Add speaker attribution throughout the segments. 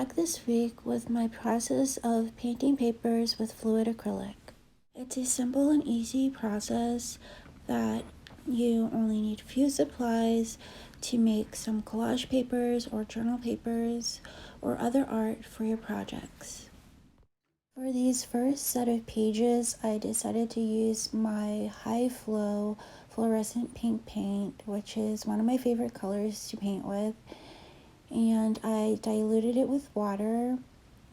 Speaker 1: back this week with my process of painting papers with fluid acrylic. It's a simple and easy process that you only need a few supplies to make some collage papers or journal papers or other art for your projects. For these first set of pages, I decided to use my high flow fluorescent pink paint, which is one of my favorite colors to paint with, and I diluted it with water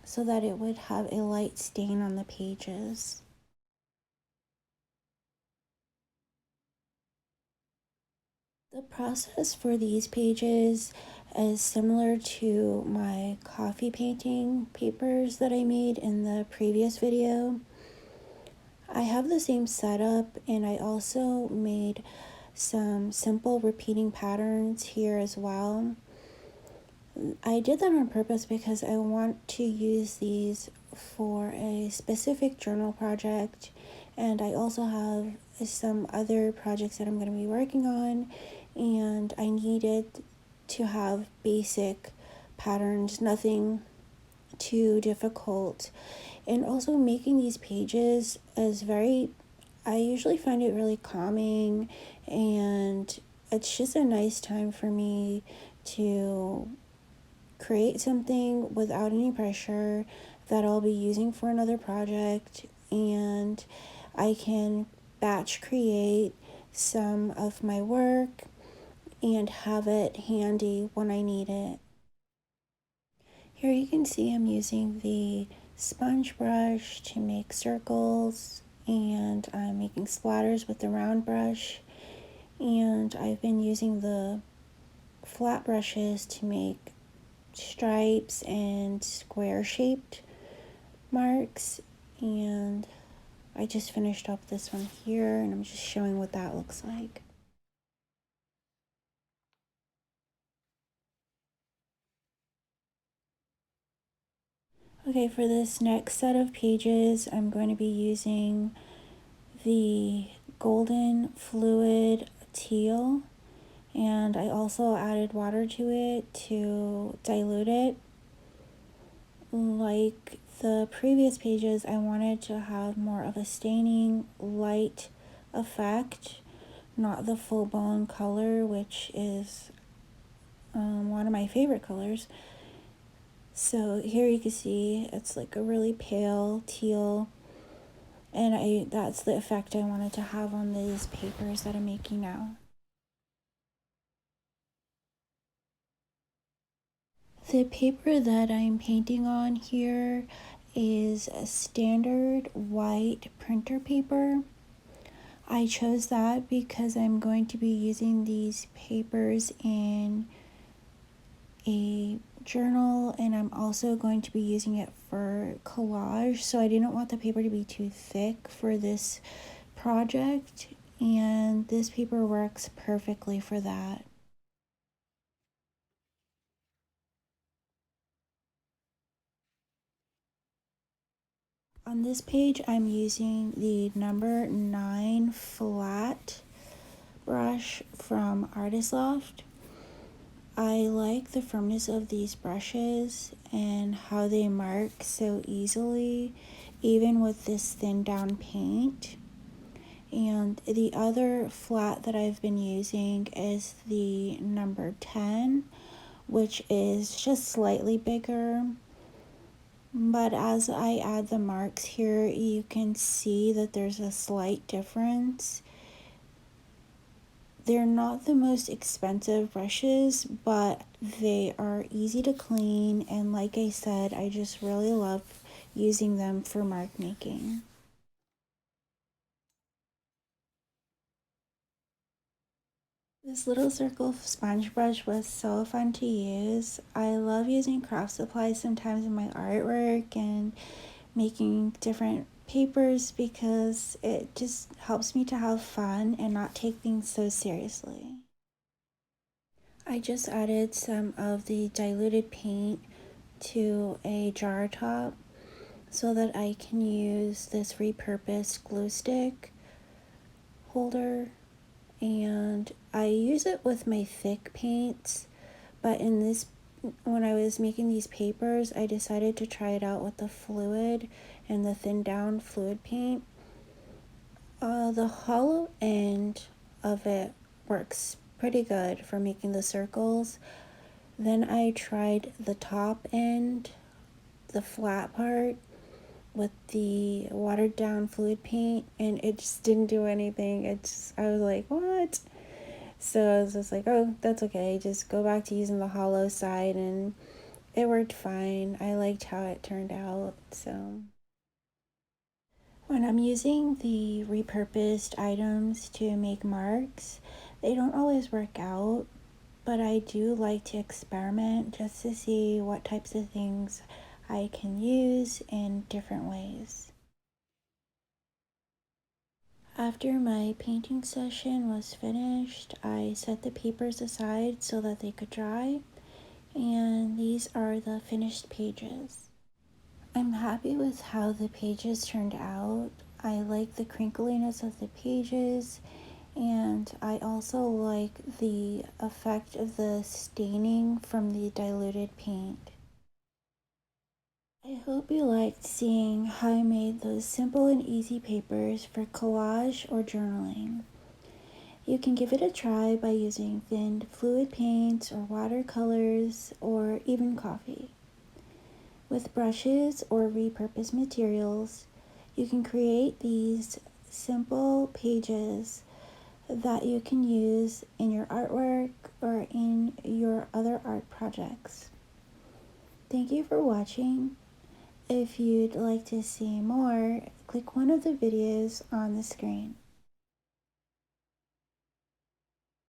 Speaker 1: so that it would have a light stain on the pages. The process for these pages is similar to my coffee painting papers that I made in the previous video. I have the same setup, and I also made some simple repeating patterns here as well. I did that on purpose because I want to use these for a specific journal project, and I also have some other projects that I'm going to be working on, and I needed to have basic patterns, nothing too difficult. And also making these pages is I usually find it really calming, and it's just a nice time for me to create something without any pressure that I'll be using for another project, and I can batch create some of my work and have it handy when I need it. Here you can see I'm using the sponge brush to make circles, and I'm making splatters with the round brush, and I've been using the flat brushes to make stripes and square shaped marks, and I just finished up this one here, and I'm just showing what that looks like. Okay, for this next set of pages, I'm going to be using the golden fluid teal, and I also added water to it to dilute it. Like the previous pages, I wanted to have more of a staining light effect, not the full-blown color, which is one of my favorite colors. So here you can see it's like a really pale teal, and that's the effect I wanted to have on these papers that I'm making now. The paper that I'm painting on here is a standard white printer paper. I chose that because I'm going to be using these papers in a journal, and I'm also going to be using it for collage, so I didn't want the paper to be too thick for this project, and this paper works perfectly for that. On this page, I'm using the number 9 flat brush from Artist Loft. I like the firmness of these brushes and how they mark so easily, even with this thin down paint. And the other flat that I've been using is the number 10, which is just slightly bigger. But as I add the marks here, you can see that there's a slight difference. They're not the most expensive brushes, but they are easy to clean, and like I said, I just really love using them for mark making. This little circle sponge brush was so fun to use. I love using craft supplies sometimes in my artwork and making different papers because it just helps me to have fun and not take things so seriously. I just added some of the diluted paint to a jar top so that I can use this repurposed glue stick holder, and I use it with my thick paints, but in this when I was making these papers, I decided to try it out with the fluid and the thinned down fluid paint. The hollow end of it works pretty good for making the circles. Then I tried the top end, the flat part, with the watered down fluid paint, and it just didn't do anything. I was like, what? So I was just like, oh, that's okay. Just go back to using the hollow side, and it worked fine. I liked how it turned out. So when I'm using the repurposed items to make marks, they don't always work out, but I do like to experiment just to see what types of things I can use in different ways. After my painting session was finished, I set the papers aside so that they could dry, and these are the finished pages. I'm happy with how the pages turned out. I like the crinkliness of the pages, and I also like the effect of the staining from the diluted paint. I hope you liked seeing how I made those simple and easy papers for collage or journaling. You can give it a try by using thinned fluid paints or watercolors or even coffee. With brushes or repurposed materials, you can create these simple pages that you can use in your artwork or in your other art projects. Thank you for watching. If you'd like to see more, click one of the videos on the screen.